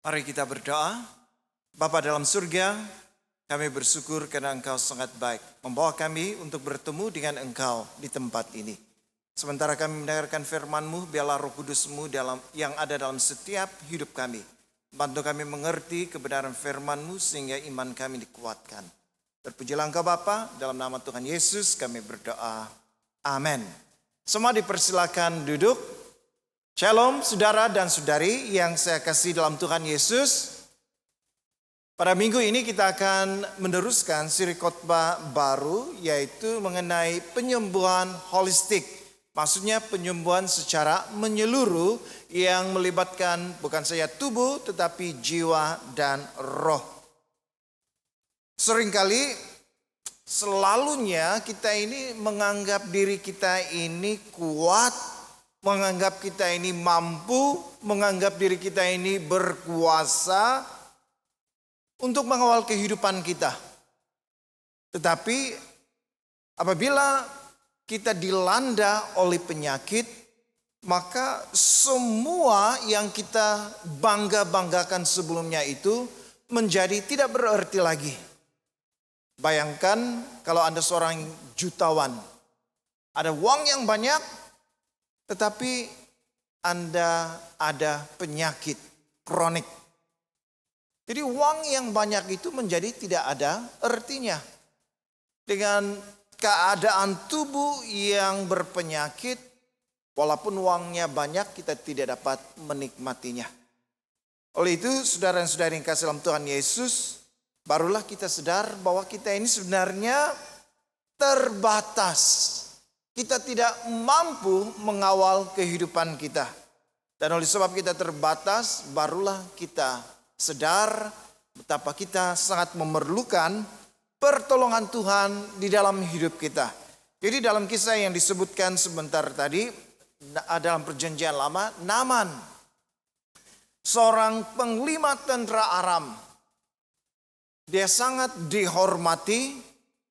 Mari kita berdoa. Bapa dalam surga, kami bersyukur karena Engkau sangat baik membawa kami untuk bertemu dengan Engkau di tempat ini. Sementara kami mendengarkan firman-Mu, biarlah Roh Kudus-Mu yang ada dalam setiap hidup kami. Bantu kami mengerti kebenaran firman-Mu sehingga iman kami dikuatkan. Terpujilah Engkau Bapa, dalam nama Tuhan Yesus kami berdoa. Amin. Semua dipersilakan duduk. Shalom saudara dan saudari yang saya kasih dalam Tuhan Yesus. Pada minggu ini kita akan meneruskan siri khotbah baru, yaitu mengenai penyembuhan holistik. Maksudnya penyembuhan secara menyeluruh yang melibatkan bukan saja tubuh tetapi jiwa dan roh. Seringkali selalunya kita ini menganggap diri kita ini kuat, menganggap kita ini mampu, menganggap diri kita ini berkuasa untuk mengawal kehidupan kita. Tetapi apabila kita dilanda oleh penyakit, maka semua yang kita bangga-banggakan sebelumnya itu menjadi tidak berarti lagi. Bayangkan kalau Anda seorang jutawan, ada uang yang banyak, tetapi Anda ada penyakit kronik. Jadi uang yang banyak itu menjadi tidak ada artinya. Dengan keadaan tubuh yang berpenyakit, walaupun uangnya banyak kita tidak dapat menikmatinya. Oleh itu saudara dan saudari yang kasih dalam Tuhan Yesus, barulah kita sadar bahwa kita ini sebenarnya terbatas. Kita tidak mampu mengawal kehidupan kita. Dan oleh sebab kita terbatas, barulah kita sadar betapa kita sangat memerlukan pertolongan Tuhan di dalam hidup kita. Jadi dalam kisah yang disebutkan sebentar tadi, dalam perjanjian lama, Naaman, seorang panglima tentara Aram. Dia sangat dihormati,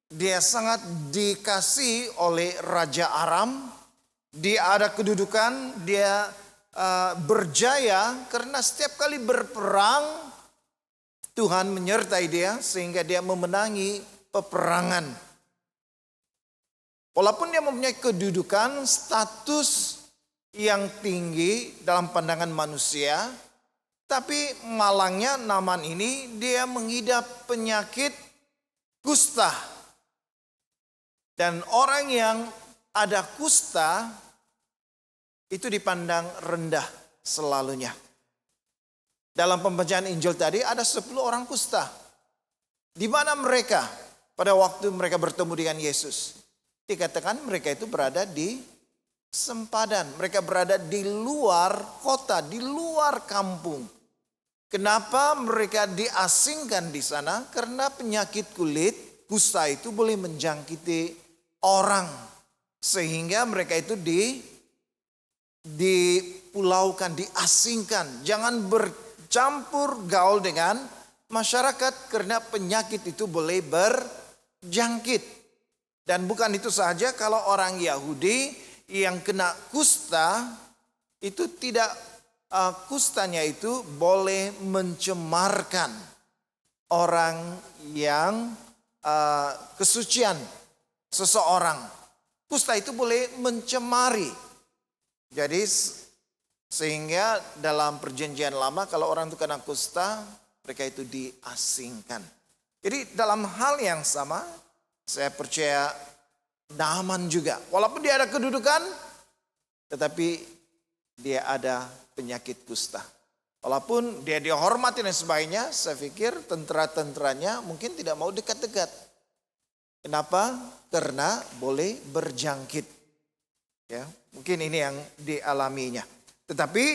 dia sangat dikasihi oleh Raja Aram. Dia ada kedudukan, dia berjaya karena setiap kali berperang Tuhan menyertai dia sehingga dia memenangi peperangan. Walaupun dia mempunyai kedudukan, status yang tinggi dalam pandangan manusia, tapi malangnya Naaman ini dia mengidap penyakit kusta. Dan orang yang ada kusta itu dipandang rendah selalunya. Dalam pembacaan Injil tadi ada 10 orang kusta. Di mana mereka pada waktu mereka bertemu dengan Yesus? Dikatakan mereka itu berada di sempadan. Mereka berada di luar kota, di luar kampung. Kenapa mereka diasingkan di sana? Karena penyakit kulit kusta itu boleh menjangkiti orang, sehingga mereka itu dipulaukan, diasingkan, jangan bercampur gaul dengan masyarakat karena penyakit itu boleh berjangkit. Dan bukan itu saja, kalau orang Yahudi yang kena kusta itu tidak kustanya itu boleh mencemarkan orang yang kesucian seseorang. Kusta itu boleh mencemari. Jadi sehingga dalam perjanjian lama kalau orang itu kena kusta, mereka itu diasingkan. Jadi dalam hal yang sama, saya percaya Naaman juga. Walaupun dia ada kedudukan, tetapi dia ada penyakit kusta. Walaupun dia dihormati dan sebagainya, saya pikir tentara-tentaranya mungkin tidak mau dekat-dekat. Kenapa? Karena boleh berjangkit. Ya, mungkin ini yang dialaminya. Tetapi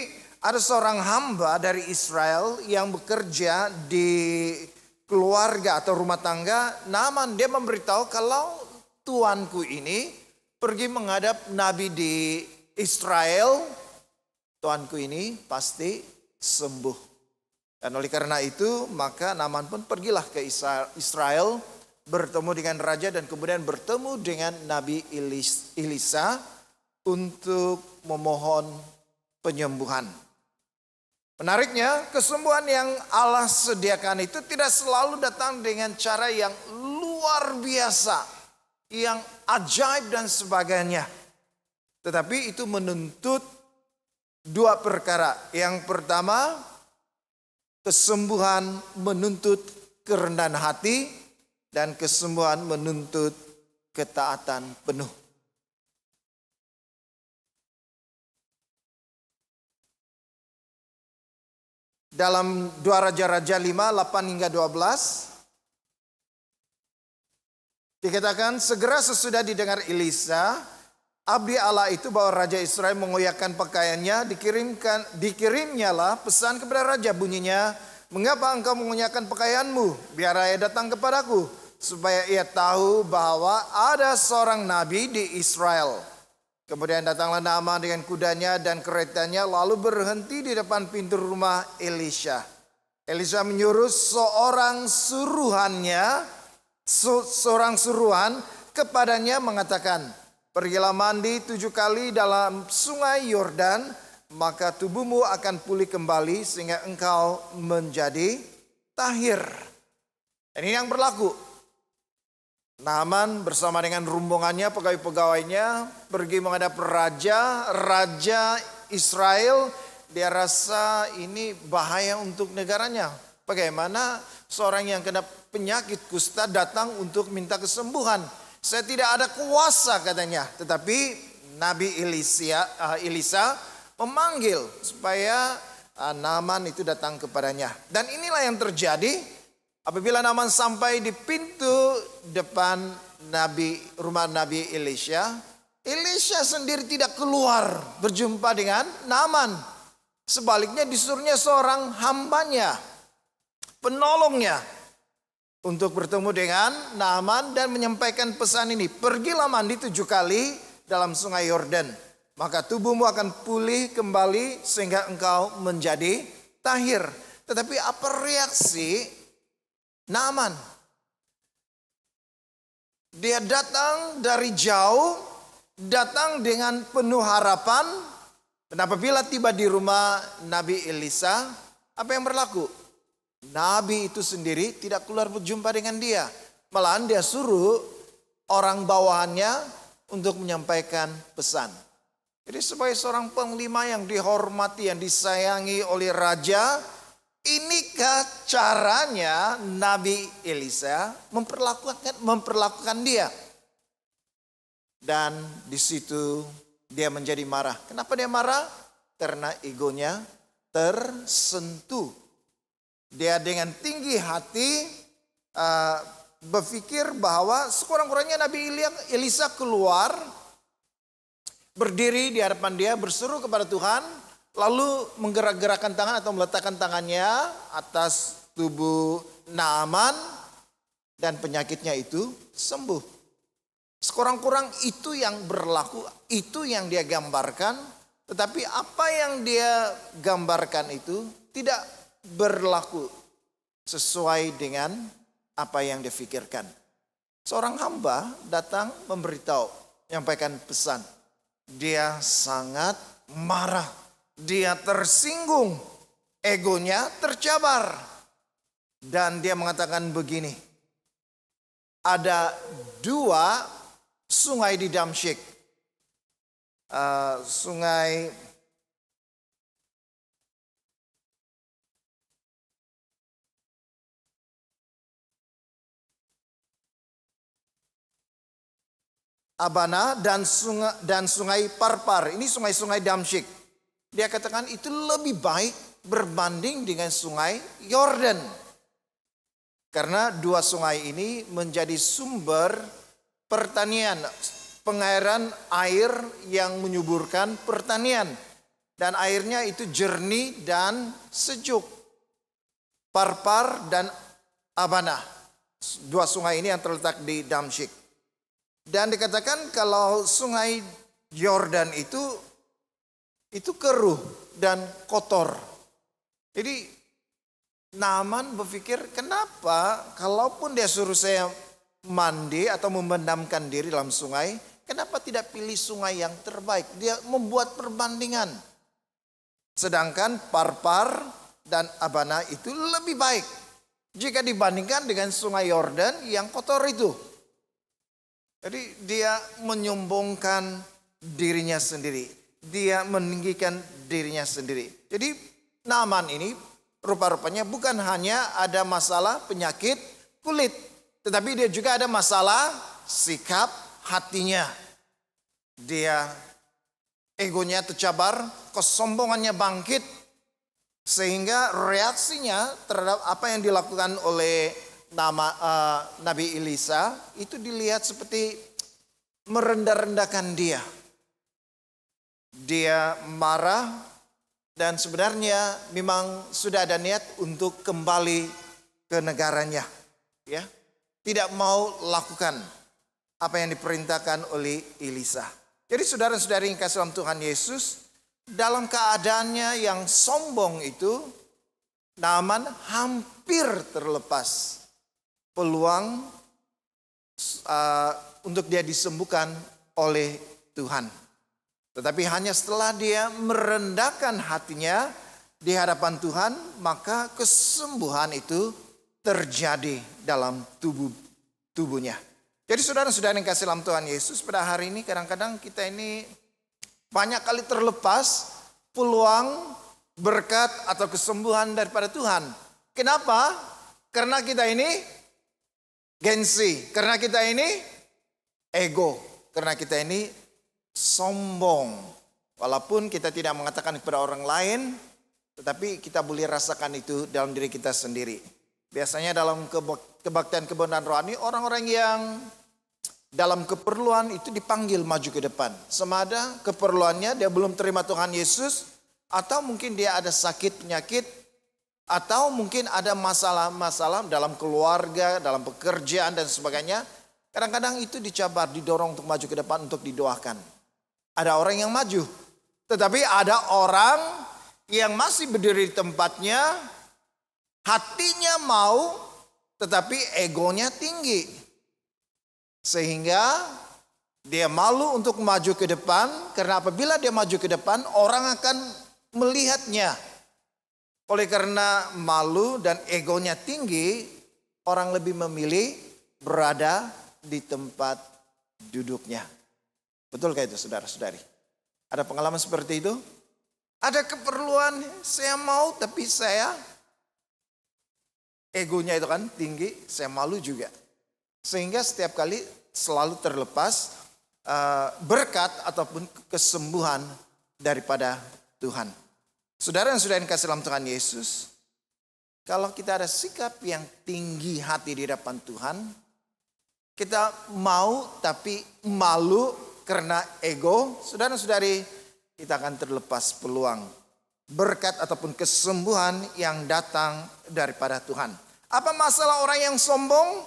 ada seorang hamba dari Israel yang bekerja di keluarga atau rumah tangga. Naaman, dia memberitahu kalau tuanku ini pergi menghadap nabi di Israel, tuanku ini pasti sembuh. Dan oleh karena itu maka Naaman pun pergilah ke Israel, bertemu dengan raja dan kemudian bertemu dengan Nabi Elisa untuk memohon penyembuhan. Menariknya, kesembuhan yang Allah sediakan itu tidak selalu datang dengan cara yang luar biasa, yang ajaib dan sebagainya. Tetapi itu menuntut dua perkara. Yang pertama, kesembuhan menuntut kerendahan hati, dan kesembuhan menuntut ketaatan penuh. Dalam 2 Raja-Raja 5, 8 hingga 12, dikatakan segera sesudah didengar Elisa, abdi Allah itu bahwa Raja Israel mengoyakkan pakaiannya, dikirimnyalah pesan kepada Raja, bunyinya, mengapa engkau mengoyakkan pakaianmu? Biar ia datang kepadaku, supaya ia tahu bahwa ada seorang nabi di Israel. Kemudian datanglah Naaman dengan kudanya dan keretanya, lalu berhenti di depan pintu rumah Elisha. Elisha menyuruh seorang suruhan kepadanya mengatakan, pergilah mandi 7 kali dalam sungai Yordan, maka tubuhmu akan pulih kembali sehingga engkau menjadi tahir. Dan ini yang berlaku. Naaman bersama dengan rombongannya, pegawai-pegawainya pergi menghadap Raja Israel. Dia rasa ini bahaya untuk negaranya. Bagaimana seorang yang kena penyakit kusta datang untuk minta kesembuhan? Saya tidak ada kuasa katanya. Tetapi Nabi Elisa memanggil supaya Naaman itu datang kepadanya. Dan inilah yang terjadi. Apabila Naaman sampai di pintu depan rumah Nabi Elisha, Elisha sendiri tidak keluar berjumpa dengan Naaman. Sebaliknya disuruhnya seorang hambanya, penolongnya, untuk bertemu dengan Naaman dan menyampaikan pesan ini. Pergilah mandi 7 kali dalam sungai Yordan, maka tubuhmu akan pulih kembali sehingga engkau menjadi tahir. Tetapi apa reaksi Naaman? Dia datang dari jauh, datang dengan penuh harapan. Dan apabila tiba di rumah Nabi Elisa, apa yang berlaku? Nabi itu sendiri tidak keluar berjumpa dengan dia. Malahan dia suruh orang bawahannya untuk menyampaikan pesan. Jadi sebagai seorang panglima yang dihormati, yang disayangi oleh raja, inikah caranya Nabi Elisa memperlakukan dia? Dan di situ dia menjadi marah. Kenapa dia marah? Karena egonya tersentuh. Dia dengan tinggi hati berpikir bahwa sekurang-kurangnya Nabi Elisa keluar, berdiri di hadapan dia, berseru kepada Tuhan, lalu menggerak-gerakkan tangan atau meletakkan tangannya atas tubuh Naaman, dan penyakitnya itu sembuh. Sekurang-kurang itu yang berlaku, itu yang dia gambarkan. Tetapi apa yang dia gambarkan itu tidak berlaku sesuai dengan apa yang dia pikirkan. Seorang hamba datang memberitahu, menyampaikan pesan. Dia sangat marah. Dia tersinggung, egonya tercabar. Dan dia mengatakan begini, ada 2 sungai di Damsyik. Sungai Abana dan sungai Parpar. Ini sungai-sungai Damsyik. Dia katakan itu lebih baik berbanding dengan sungai Yordan. Karena 2 sungai ini menjadi sumber pertanian, pengairan air yang menyuburkan pertanian. Dan airnya itu jernih dan sejuk. Parpar dan Abana. 2 sungai ini yang terletak di Damsyik. Dan dikatakan kalau sungai Yordan itu keruh dan kotor. Jadi Naaman berpikir, kenapa kalaupun dia suruh saya mandi atau memendamkan diri dalam sungai, kenapa tidak pilih sungai yang terbaik? Dia membuat perbandingan. Sedangkan Parpar dan Abana itu lebih baik jika dibandingkan dengan sungai Yordan yang kotor itu. Jadi dia menyombongkan dirinya sendiri. Dia meninggikan dirinya sendiri. Jadi Naaman ini rupa-rupanya bukan hanya ada masalah penyakit kulit. Tetapi dia juga ada masalah sikap hatinya. Dia egonya tercabar, kesombongannya bangkit. Sehingga reaksinya terhadap apa yang dilakukan oleh Nabi Elisa itu dilihat seperti merendah-rendahkan dia. Dia marah dan sebenarnya memang sudah ada niat untuk kembali ke negaranya. Ya, tidak mau lakukan apa yang diperintahkan oleh Elisa. Jadi saudara-saudari yang kasih dalam Tuhan Yesus, dalam keadaannya yang sombong itu, Naaman hampir terlepas peluang untuk dia disembuhkan oleh Tuhan. Tetapi hanya setelah dia merendahkan hatinya di hadapan Tuhan, maka kesembuhan itu terjadi dalam tubuhnya. Jadi saudara-saudara yang kasih dalam Tuhan Yesus, pada hari ini kadang-kadang kita ini banyak kali terlepas peluang berkat atau kesembuhan daripada Tuhan. Kenapa? Karena kita ini gengsi, karena kita ini ego, karena kita ini sombong. Walaupun kita tidak mengatakan kepada orang lain, tetapi kita boleh rasakan itu dalam diri kita sendiri. Biasanya dalam kebaktian kebenaran rohani, orang-orang yang dalam keperluan itu dipanggil maju ke depan. Semada keperluannya dia belum terima Tuhan Yesus, atau mungkin dia ada sakit penyakit, atau mungkin ada masalah-masalah dalam keluarga, dalam pekerjaan dan sebagainya. Kadang-kadang itu dicabar, didorong untuk maju ke depan untuk didoakan. Ada orang yang maju, tetapi ada orang yang masih berdiri di tempatnya, hatinya mau, tetapi egonya tinggi. Sehingga dia malu untuk maju ke depan, karena apabila dia maju ke depan, orang akan melihatnya. Oleh karena malu dan egonya tinggi, orang lebih memilih berada di tempat duduknya. Betulkah itu saudara-saudari? Ada pengalaman seperti itu? Ada keperluan, saya mau tapi saya egonya itu kan tinggi, saya malu juga. Sehingga setiap kali selalu terlepas berkat ataupun kesembuhan daripada Tuhan. Saudara yang sudah dikasih dalam Tuhan Yesus, kalau kita ada sikap yang tinggi hati di hadapan Tuhan, kita mau tapi malu karena ego, saudara-saudari, kita akan terlepas peluang berkat ataupun kesembuhan yang datang daripada Tuhan. Apa masalah orang yang sombong?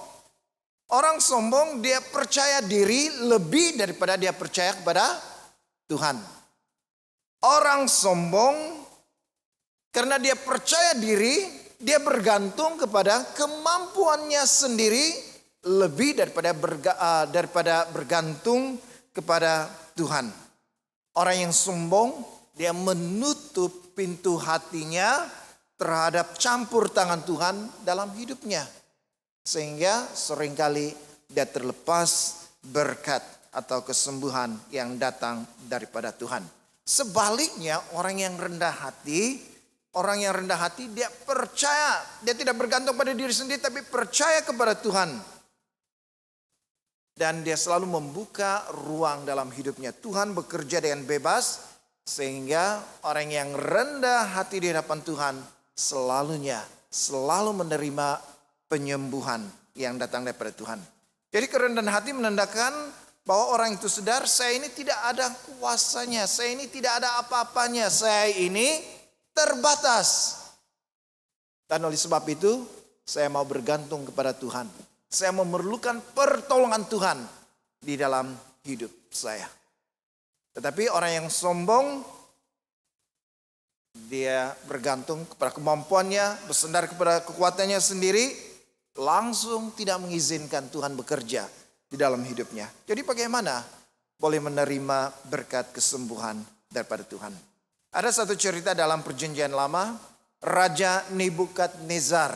Orang sombong dia percaya diri lebih daripada dia percaya kepada Tuhan. Orang sombong karena dia percaya diri, dia bergantung kepada kemampuannya sendiri lebih daripada bergantung kepada Tuhan. Orang yang sombong, dia menutup pintu hatinya terhadap campur tangan Tuhan dalam hidupnya. Sehingga seringkali dia terlepas berkat atau kesembuhan yang datang daripada Tuhan. Sebaliknya orang yang rendah hati, dia percaya, dia tidak bergantung pada diri sendiri tapi percaya kepada Tuhan. Dan dia selalu membuka ruang dalam hidupnya. Tuhan bekerja dengan bebas sehingga orang yang rendah hati di hadapan Tuhan selalu menerima penyembuhan yang datang daripada Tuhan. Jadi kerendahan hati menandakan bahwa orang itu sadar, saya ini tidak ada kuasanya, saya ini tidak ada apa-apanya, saya ini terbatas. Dan oleh sebab itu saya mau bergantung kepada Tuhan. Saya memerlukan pertolongan Tuhan di dalam hidup saya. Tetapi orang yang sombong, dia bergantung kepada kemampuannya, bersandar kepada kekuatannya sendiri, langsung tidak mengizinkan Tuhan bekerja di dalam hidupnya. Jadi bagaimana boleh menerima berkat kesembuhan daripada Tuhan? Ada satu cerita dalam perjanjian lama, Raja Nebukadnezar.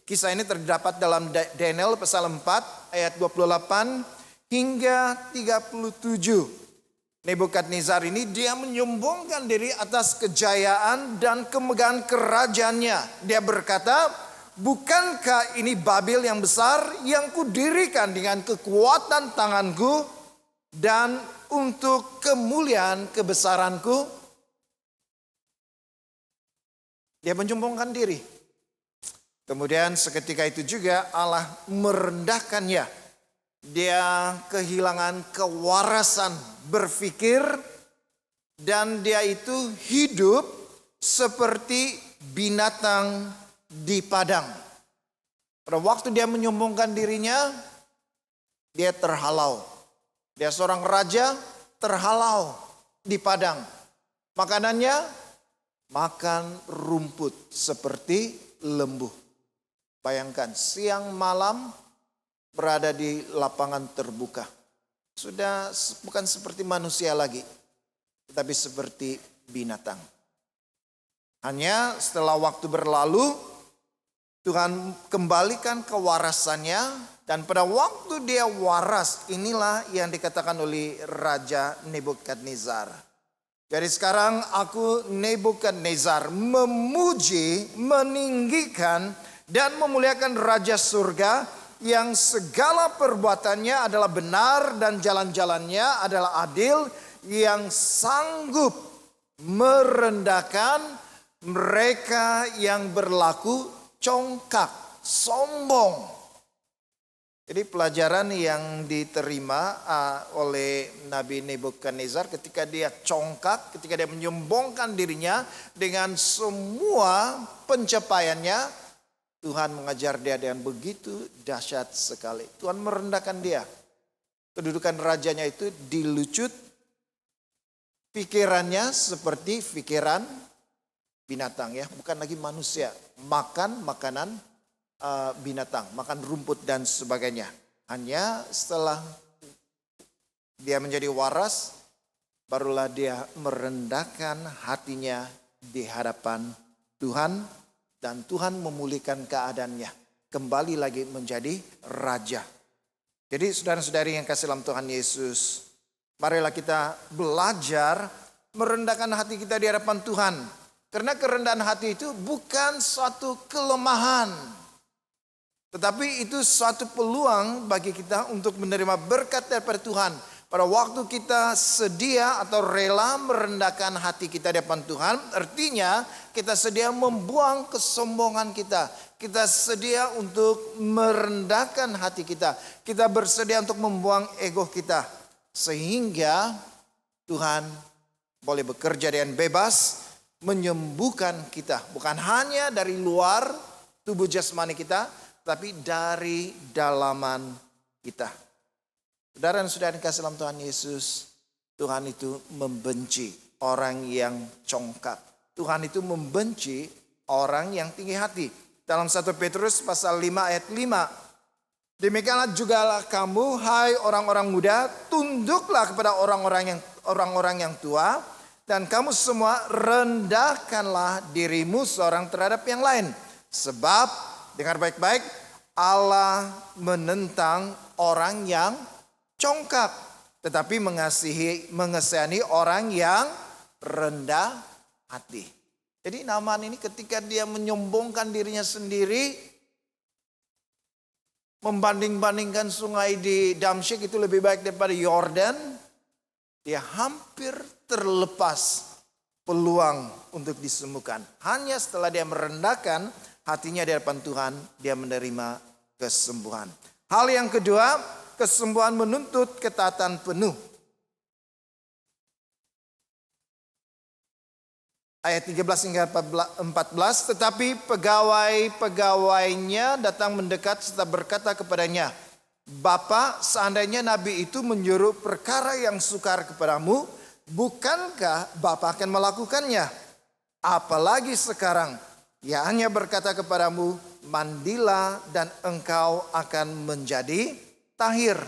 Kisah ini terdapat dalam Daniel pasal 4 ayat 28 hingga 37. Nebukadnezar ini dia menyombongkan diri atas kejayaan dan kemegahan kerajaannya. Dia berkata, bukankah ini Babel yang besar yang kudirikan dengan kekuatan tanganku dan untuk kemuliaan kebesaranku? Dia menyombongkan diri. Kemudian seketika itu juga Allah merendahkannya. Dia kehilangan kewarasan berpikir dan dia itu hidup seperti binatang di padang. Pada waktu dia menyombongkan dirinya, dia terhalau. Dia seorang raja terhalau di padang. Makanannya makan rumput seperti lembu. Bayangkan siang malam berada di lapangan terbuka. Sudah bukan seperti manusia lagi, tetapi seperti binatang. Hanya setelah waktu berlalu, Tuhan kembalikan kewarasannya. Dan pada waktu dia waras, inilah yang dikatakan oleh Raja Nebukadnezar. Jadi sekarang aku Nebukadnezar memuji, meninggikan, dan memuliakan Raja Surga yang segala perbuatannya adalah benar dan jalan-jalannya adalah adil, yang sanggup merendahkan mereka yang berlaku congkak, sombong. Jadi pelajaran yang diterima oleh Nabi Nebukadnezar ketika dia congkak, ketika dia menyombongkan dirinya dengan semua pencapaiannya, Tuhan mengajar dia dengan begitu dahsyat sekali. Tuhan merendahkan dia. Kedudukan rajanya itu dilucut. Pikirannya seperti pikiran binatang ya. Bukan lagi manusia. Makan makanan binatang. Makan rumput dan sebagainya. Hanya setelah dia menjadi waras, barulah dia merendahkan hatinya di hadapan Tuhan. Dan Tuhan memulihkan keadaannya. Kembali lagi menjadi raja. Jadi saudara-saudari yang kasih dalam Tuhan Yesus, marilah kita belajar merendahkan hati kita di hadapan Tuhan. Karena kerendahan hati itu bukan suatu kelemahan. Tetapi itu suatu peluang bagi kita untuk menerima berkat daripada Tuhan. Pada waktu kita sedia atau rela merendahkan hati kita di hadapan Tuhan, artinya kita sedia membuang kesombongan kita. Kita sedia untuk merendahkan hati kita. Kita bersedia untuk membuang ego kita. Sehingga Tuhan boleh bekerja dengan bebas, menyembuhkan kita. Bukan hanya dari luar tubuh jasmani kita, tapi dari dalaman kita. Saudara dan saudara yang kasih dalam Tuhan Yesus, Tuhan itu membenci orang yang congkak. Tuhan itu membenci orang yang tinggi hati. Dalam 1 Petrus pasal 5 ayat 5. Demikianlah jugalah kamu, hai orang-orang muda, tunduklah kepada orang-orang yang tua, dan kamu semua rendahkanlah dirimu seorang terhadap yang lain. Sebab, dengar baik-baik, Allah menentang orang yang congkak, tetapi mengasihani orang yang rendah hati. Jadi Naaman ini ketika dia menyombongkan dirinya sendiri, membanding-bandingkan sungai di Damsyik itu lebih baik daripada Yordan, dia hampir terlepas peluang untuk disembuhkan. Hanya setelah dia merendahkan hatinya di hadapan Tuhan, dia menerima kesembuhan. Hal yang kedua, kesembuhan menuntut ketaatan penuh. Ayat 13 hingga 14, tetapi pegawai-pegawainya datang mendekat serta berkata kepadanya, Bapa, seandainya Nabi itu menyuruh perkara yang sukar kepadamu, bukankah Bapa akan melakukannya? Apalagi sekarang, ia hanya berkata kepadamu, mandilah dan engkau akan menjadi tahir.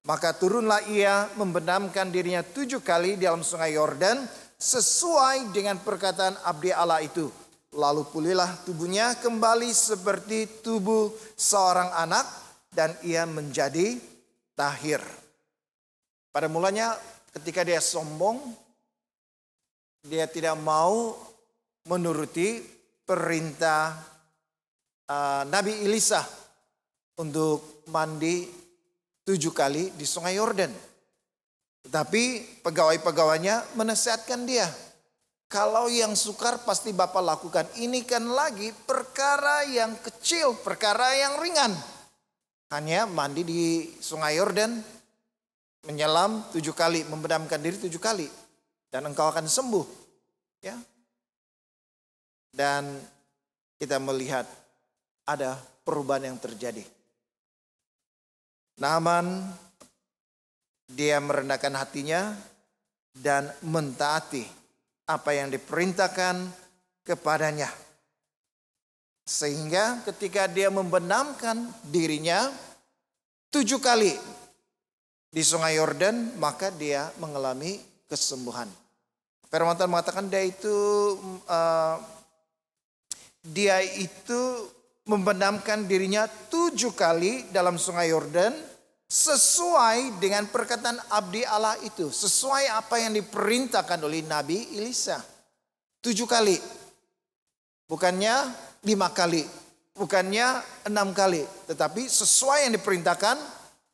Maka turunlah ia membenamkan dirinya 7 kali di dalam sungai Yordan, sesuai dengan perkataan abdi Allah itu. Lalu pulihlah tubuhnya kembali seperti tubuh seorang anak dan ia menjadi tahir. Pada mulanya ketika dia sombong, dia tidak mau menuruti perintah Nabi Elisa untuk mandi 7 kali di Sungai Yordan. Tetapi pegawai-pegawainya menasihatkan dia. Kalau yang sukar pasti Bapak lakukan. Ini kan lagi perkara yang kecil, perkara yang ringan. Hanya mandi di Sungai Yordan, menyelam 7 kali, membenamkan diri 7 kali. Dan engkau akan sembuh. Ya. Dan kita melihat ada perubahan yang terjadi. Naaman, dia merendahkan hatinya dan mentaati apa yang diperintahkan kepadanya. Sehingga ketika dia membenamkan dirinya 7 kali di Sungai Yordan, maka dia mengalami kesembuhan. Firman Tuhan mengatakan dia itu membenamkan dirinya 7 kali dalam Sungai Yordan sesuai dengan perkataan abdi Allah itu. Sesuai apa yang diperintahkan oleh Nabi Elisa. 7 kali. Bukannya 5 kali. Bukannya 6 kali. Tetapi sesuai yang diperintahkan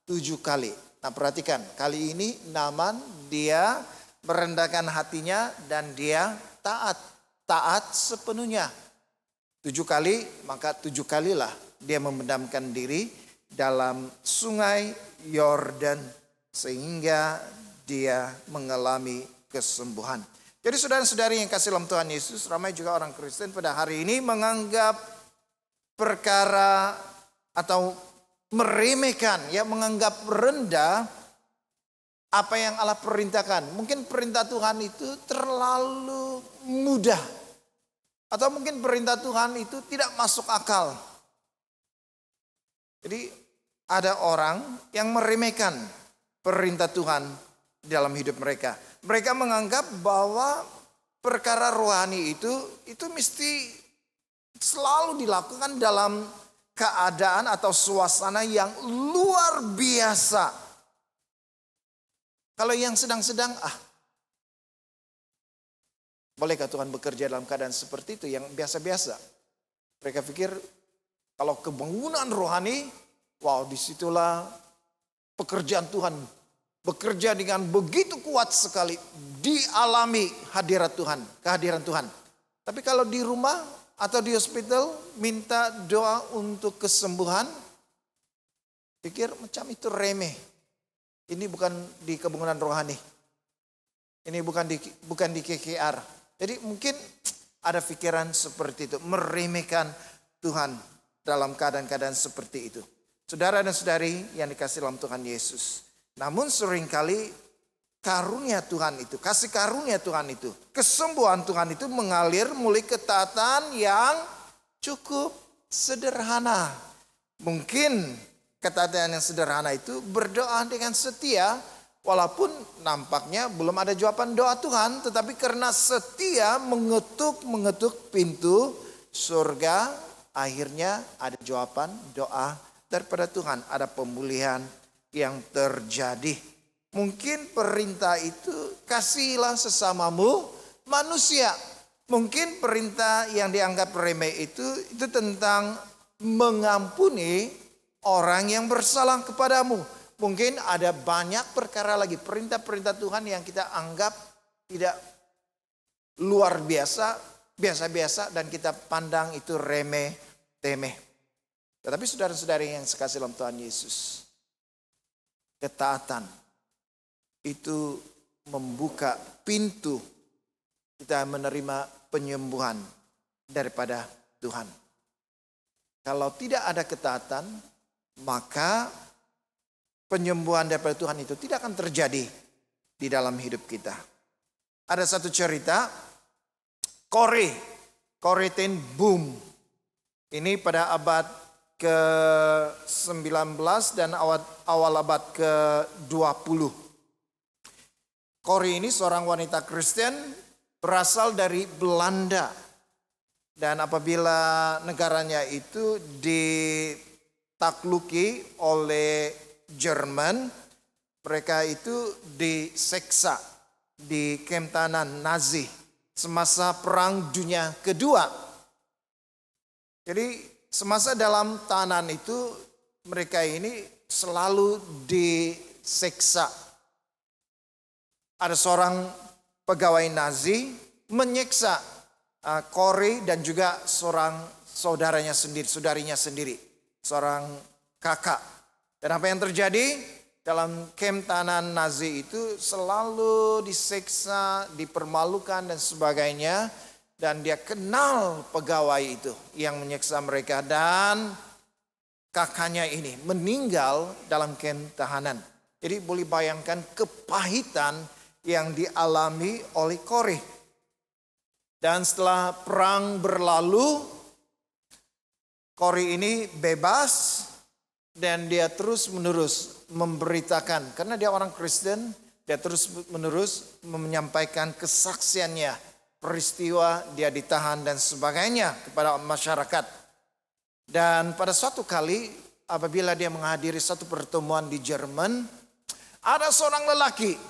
7 kali. Nah perhatikan. Kali ini Naaman dia merendahkan hatinya dan dia taat. Taat sepenuhnya. 7 kali, maka 7 kalilah dia memendamkan diri dalam Sungai Yordan sehingga dia mengalami kesembuhan. Jadi saudara-saudari yang kasih dalam Tuhan Yesus, ramai juga orang Kristen pada hari ini menganggap perkara atau meremehkan, ya, menganggap rendah apa yang Allah perintahkan. Mungkin perintah Tuhan itu terlalu mudah. Atau mungkin perintah Tuhan itu tidak masuk akal. Jadi ada orang yang meremehkan perintah Tuhan dalam hidup mereka. Mereka menganggap bahwa perkara rohani itu mesti selalu dilakukan dalam keadaan atau suasana yang luar biasa. Kalau yang sedang-sedang, bolehkah Tuhan bekerja dalam keadaan seperti itu yang biasa-biasa? Mereka pikir kalau kebangunan rohani, wow, disitulah pekerjaan Tuhan bekerja dengan begitu kuat sekali, dialami hadirat Tuhan, kehadiran Tuhan. Tapi kalau di rumah atau di hospital minta doa untuk kesembuhan, pikir macam itu remeh. Ini bukan di kebangunan rohani, ini bukan di KKR. Jadi mungkin ada pikiran seperti itu, meremehkan Tuhan dalam keadaan-keadaan seperti itu. Saudara dan saudari yang dikasih dalam Tuhan Yesus. Namun seringkali karunia Tuhan itu, kasih karunia Tuhan itu, kesembuhan Tuhan itu mengalir melalui ketaatan yang cukup sederhana. Mungkin ketaatan yang sederhana itu berdoa dengan setia, walaupun nampaknya belum ada jawaban doa Tuhan, tetapi karena setia mengetuk pintu surga, akhirnya ada jawaban doa daripada Tuhan, ada pemulihan yang terjadi. Mungkin perintah itu kasihilah sesamamu manusia. Mungkin perintah yang dianggap remeh itu tentang mengampuni orang yang bersalah kepadamu. Mungkin ada banyak perkara lagi, perintah-perintah Tuhan yang kita anggap tidak luar biasa, biasa-biasa, dan kita pandang itu remeh, temeh. Tetapi saudara-saudari yang sekasih dalam Tuhan Yesus, ketaatan itu membuka pintu kita menerima penyembuhan daripada Tuhan. Kalau tidak ada ketaatan, maka penyembuhan daripada Tuhan itu tidak akan terjadi di dalam hidup kita. Ada satu cerita, Corrie ten Boom. Ini pada abad ke-19 dan awal abad ke-20. Corrie ini seorang wanita Kristen berasal dari Belanda. Dan apabila negaranya itu ditakluki oleh Jerman, mereka itu diseksa di kem tahanan Nazi semasa Perang Dunia Kedua. Jadi semasa dalam tahanan itu mereka ini selalu diseksa. Ada seorang pegawai Nazi menyiksa Corrie dan juga seorang saudarinya sendiri, seorang kakak. Dan apa yang terjadi dalam kem tahanan Nazi itu selalu disiksa, dipermalukan dan sebagainya. Dan dia kenal pegawai itu yang menyiksa mereka, dan kakaknya ini meninggal dalam kem tahanan. Jadi boleh bayangkan kepahitan yang dialami oleh Corrie. Dan setelah perang berlalu, Corrie ini bebas dan dia terus menerus memberitakan, karena dia orang Kristen, dia terus menerus menyampaikan kesaksiannya, peristiwa dia ditahan dan sebagainya kepada masyarakat. Dan pada suatu kali apabila dia menghadiri satu pertemuan di Jerman, ada seorang lelaki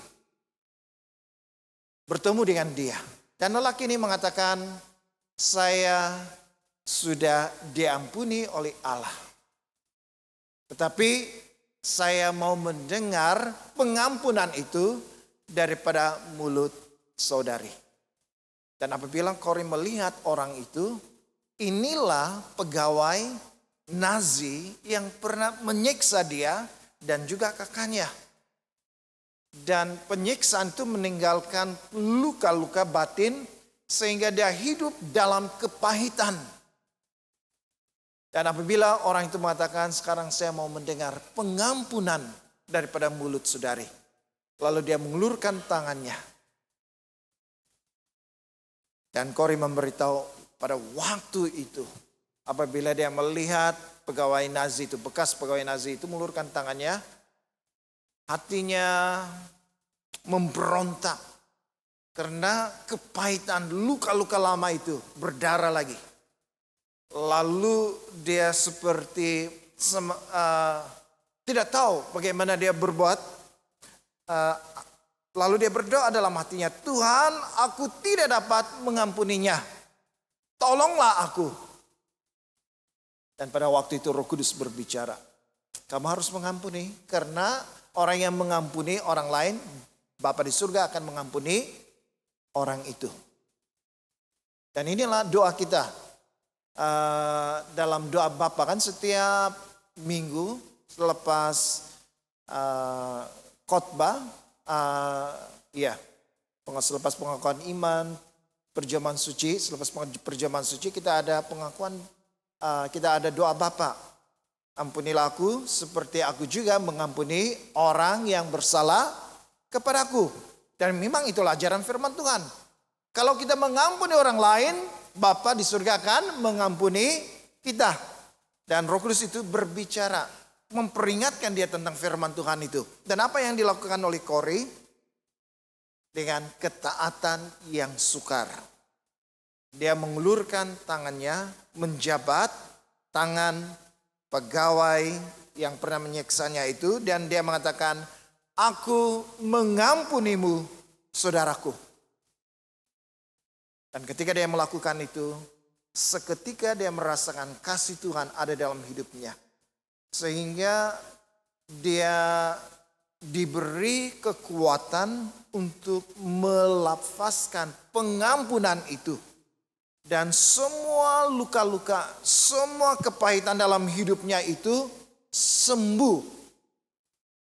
bertemu dengan dia. Dan lelaki ini mengatakan, saya sudah diampuni oleh Allah. Tetapi saya mau mendengar pengampunan itu daripada mulut saudari. Dan apabila Corrie melihat orang itu, inilah pegawai Nazi yang pernah menyiksa dia dan juga kakaknya. Dan penyiksaan itu meninggalkan luka-luka batin sehingga dia hidup dalam kepahitan. Dan apabila orang itu mengatakan, sekarang saya mau mendengar pengampunan daripada mulut saudari. Lalu dia mengulurkan tangannya. Dan Corrie memberitahu pada waktu itu, apabila dia melihat pegawai Nazi itu, bekas pegawai Nazi itu mengulurkan tangannya, hatinya memberontak karena kepahitan luka-luka lama itu berdarah lagi. Lalu dia seperti tidak tahu bagaimana dia berbuat. Lalu dia berdoa dalam hatinya, Tuhan, aku tidak dapat mengampuninya. Tolonglah aku. Dan pada waktu itu Roh Kudus berbicara, kamu harus mengampuni, karena orang yang mengampuni orang lain, Bapa di surga akan mengampuni orang itu. Dan inilah doa kita. Dalam doa Bapa kan setiap minggu selepas khotbah, selepas pengakuan iman, perjamuan suci, selepas perjamuan suci kita ada pengakuan, kita ada doa Bapa. Ampunilah aku seperti aku juga mengampuni orang yang bersalah kepadaku. Dan memang itulah ajaran firman Tuhan. Kalau kita mengampuni orang lain, Bapa di surga akan mengampuni kita. Dan Roh Kudus itu berbicara, memperingatkan dia tentang firman Tuhan itu. Dan apa yang dilakukan oleh Corrie? Dengan ketaatan yang sukar. Dia mengulurkan tangannya, menjabat tangan pegawai yang pernah menyiksanya itu, dan dia mengatakan, aku mengampunimu, saudaraku. Dan ketika dia melakukan itu, seketika dia merasakan kasih Tuhan ada dalam hidupnya. Sehingga dia diberi kekuatan untuk melafazkan pengampunan itu. Dan semua luka-luka, semua kepahitan dalam hidupnya itu sembuh.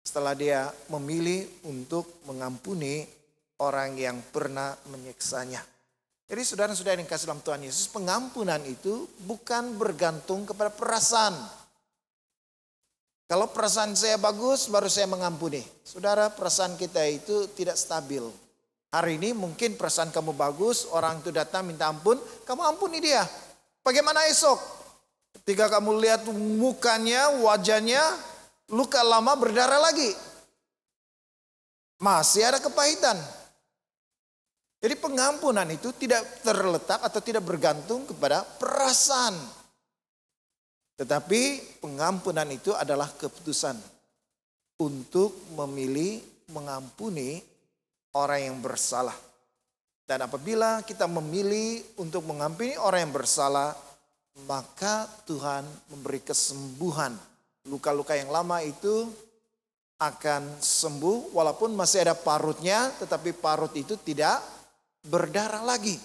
Setelah dia memilih untuk mengampuni orang yang pernah menyiksanya. Jadi saudara-saudara yang kasih dalam Tuhan Yesus, pengampunan itu bukan bergantung kepada perasaan. Kalau perasaan saya bagus, baru saya mengampuni. Saudara, perasaan kita itu tidak stabil. Hari ini mungkin perasaan kamu bagus, orang itu datang minta ampun, kamu ampuni dia. Bagaimana esok? Ketika kamu lihat mukanya, wajahnya, luka lama berdarah lagi. Masih ada kepahitan. Jadi pengampunan itu tidak terletak atau tidak bergantung kepada perasaan. Tetapi pengampunan itu adalah keputusan untuk memilih mengampuni orang yang bersalah. Dan apabila kita memilih untuk mengampuni orang yang bersalah, maka Tuhan memberi kesembuhan. Luka-luka yang lama itu akan sembuh walaupun masih ada parutnya, tetapi parut itu tidak berdarah lagi.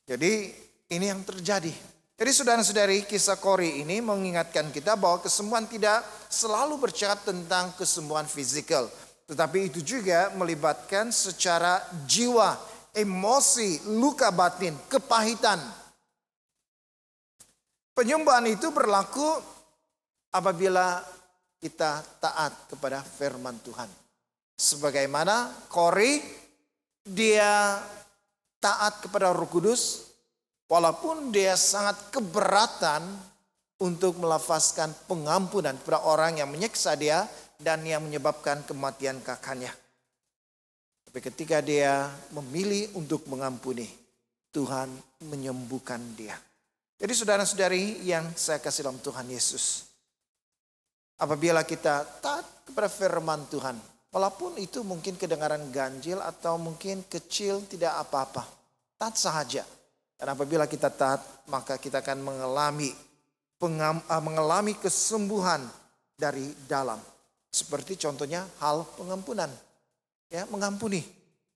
Jadi ini yang terjadi. Jadi saudara-saudari, kisah Kori ini mengingatkan kita bahwa kesembuhan tidak selalu bercakap tentang kesembuhan fisikal. Tetapi itu juga melibatkan secara jiwa, emosi, luka batin, kepahitan. Penyembuhan itu berlaku apabila kita taat kepada firman Tuhan. Sebagaimana Kori, dia taat kepada Roh Kudus, walaupun dia sangat keberatan untuk melafazkan pengampunan kepada orang yang menyiksa dia dan yang menyebabkan kematian kakaknya. Tapi ketika dia memilih untuk mengampuni, Tuhan menyembuhkan dia. Jadi saudara-saudari yang saya kasih dalam Tuhan Yesus, apabila kita taat kepada firman Tuhan, walaupun itu mungkin kedengaran ganjil atau mungkin kecil tidak apa-apa, taat sahaja. Dan apabila kita taat, maka kita akan mengalami kesembuhan dari dalam. Seperti contohnya hal pengampunan. Ya, mengampuni.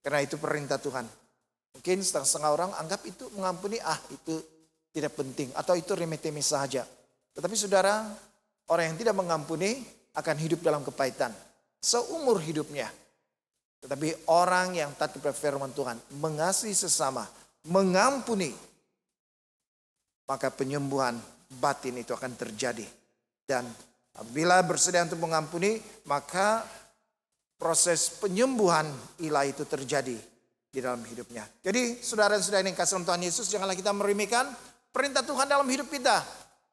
Karena itu perintah Tuhan. Mungkin setengah-setengah orang anggap itu mengampuni, itu tidak penting. Atau itu remeh-temeh saja. Tetapi saudara, orang yang tidak mengampuni akan hidup dalam kepahitan. Seumur hidupnya. Tetapi orang yang taat kepada firman Tuhan, mengasihi sesama, mengampuni, maka penyembuhan batin itu akan terjadi. Dan apabila bersedia untuk mengampuni, maka proses penyembuhan ilahi itu terjadi di dalam hidupnya. Jadi saudara-saudara yang kasih dalam Tuhan Yesus, janganlah kita meremehkan perintah Tuhan dalam hidup kita.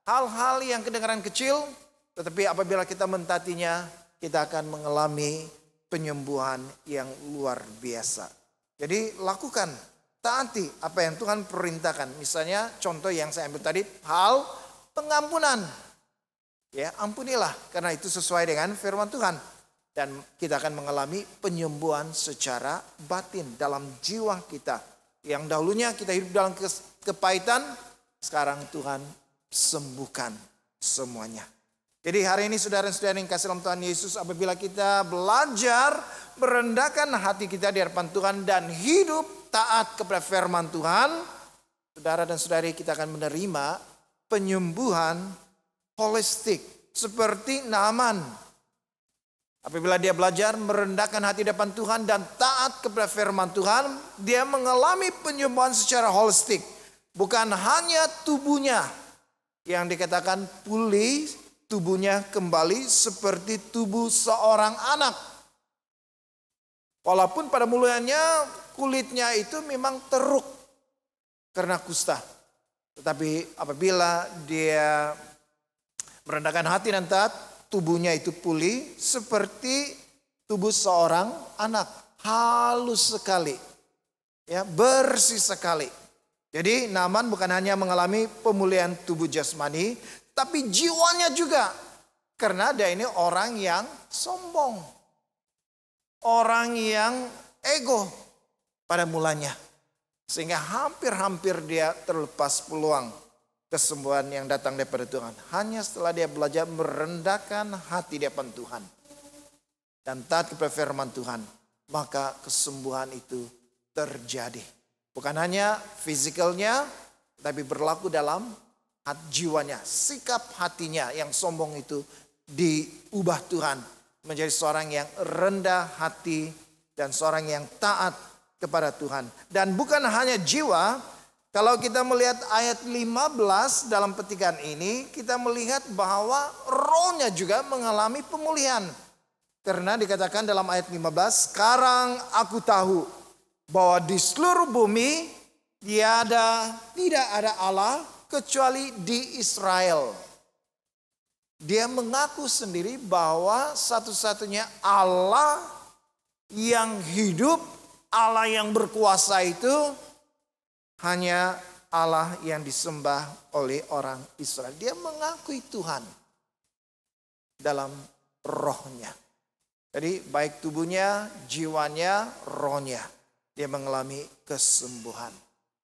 Hal-hal yang kedengaran kecil, tetapi apabila kita mentaatinya, kita akan mengalami penyembuhan yang luar biasa. Jadi lakukan, taati apa yang Tuhan perintahkan. Misalnya contoh yang saya ambil tadi, hal pengampunan. Ya, ampunilah karena itu sesuai dengan firman Tuhan. Dan kita akan mengalami penyembuhan secara batin dalam jiwa kita. Yang dahulunya kita hidup dalam kepahitan, sekarang Tuhan sembuhkan semuanya. Jadi hari ini saudara-saudara yang kasih dalam Tuhan Yesus, apabila kita belajar merendahkan hati kita di hadapan Tuhan dan hidup taat kepada firman Tuhan, saudara dan saudari, kita akan menerima penyembuhan holistik seperti Naaman. Apabila dia belajar merendahkan hati di hadapan Tuhan dan taat kepada firman Tuhan, dia mengalami penyembuhan secara holistik. Bukan hanya tubuhnya yang dikatakan pulih, tubuhnya kembali seperti tubuh seorang anak. Walaupun pada mulanya kulitnya itu memang teruk karena kusta. Tetapi apabila dia merendahkan hati dan taat, tubuhnya itu pulih seperti tubuh seorang anak. Halus sekali. Ya, bersih sekali. Jadi Naaman bukan hanya mengalami pemulihan tubuh jasmani, tapi jiwanya juga. Karena dia ini orang yang sombong. Orang yang ego pada mulanya. Sehingga hampir-hampir dia terlepas peluang kesembuhan yang datang daripada Tuhan. Hanya setelah dia belajar merendahkan hati di hadapan Tuhan. Dan taat kepada firman Tuhan. Maka kesembuhan itu terjadi. Bukan hanya fisikalnya, tapi berlaku dalam jiwanya. Sikap hatinya yang sombong itu diubah Tuhan. Menjadi seorang yang rendah hati dan seorang yang taat kepada Tuhan. Dan bukan hanya jiwa, kalau kita melihat ayat 15 dalam petikan ini, kita melihat bahwa rohnya juga mengalami pemulihan. Karena dikatakan dalam ayat 15, sekarang aku tahu bahwa di seluruh bumi tidak ada Allah kecuali di Israel. Dia mengaku sendiri bahwa satu-satunya Allah yang hidup Allah yang berkuasa itu hanya Allah yang disembah oleh orang Israel. Dia mengakui Tuhan dalam rohnya. Jadi baik tubuhnya, jiwanya, rohnya. Dia mengalami kesembuhan.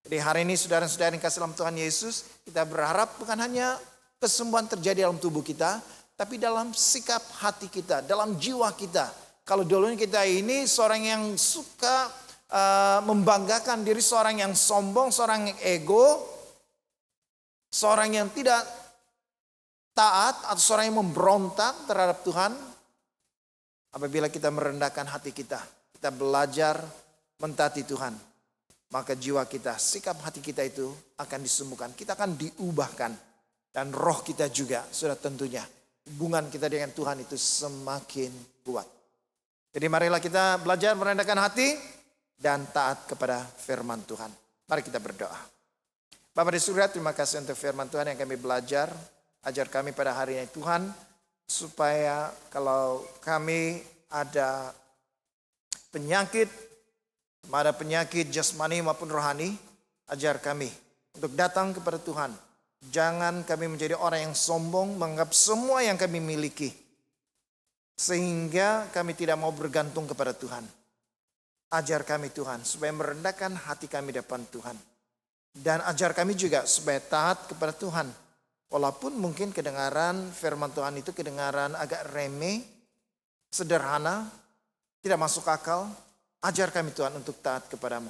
Jadi hari ini saudara-saudara yang kasih dalam Tuhan Yesus, kita berharap bukan hanya kesembuhan terjadi dalam tubuh kita, tapi dalam sikap hati kita, dalam jiwa kita. Kalau dulunya kita ini seorang yang suka membanggakan diri, seorang yang sombong, seorang yang ego, seorang yang tidak taat atau seorang yang memberontak terhadap Tuhan. Apabila kita merendahkan hati kita, kita belajar mentaati Tuhan, maka jiwa kita, sikap hati kita itu akan disembuhkan. Kita akan diubahkan dan roh kita juga sudah tentunya. Hubungan kita dengan Tuhan itu semakin kuat. Jadi marilah kita belajar merendahkan hati dan taat kepada firman Tuhan. Mari kita berdoa. Bapa di surga, terima kasih untuk firman Tuhan yang kami belajar. Ajar kami pada hari ini Tuhan, supaya kalau kami ada penyakit, ada penyakit jasmani maupun rohani, ajar kami untuk datang kepada Tuhan. Jangan kami menjadi orang yang sombong, menganggap semua yang kami miliki, sehingga kami tidak mau bergantung kepada Tuhan. Ajar kami Tuhan supaya merendahkan hati kami depan Tuhan. Dan ajar kami juga supaya taat kepada Tuhan. Walaupun mungkin kedengaran firman Tuhan itu kedengaran agak remeh, sederhana, tidak masuk akal. Ajar kami Tuhan untuk taat kepadamu.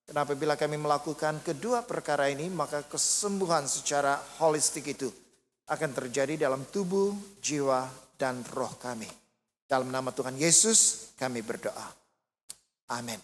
Dan apabila kami melakukan kedua perkara ini, maka kesembuhan secara holistik itu akan terjadi dalam tubuh, jiwa, dan roh kami. Dalam nama Tuhan Yesus kami berdoa. Amin.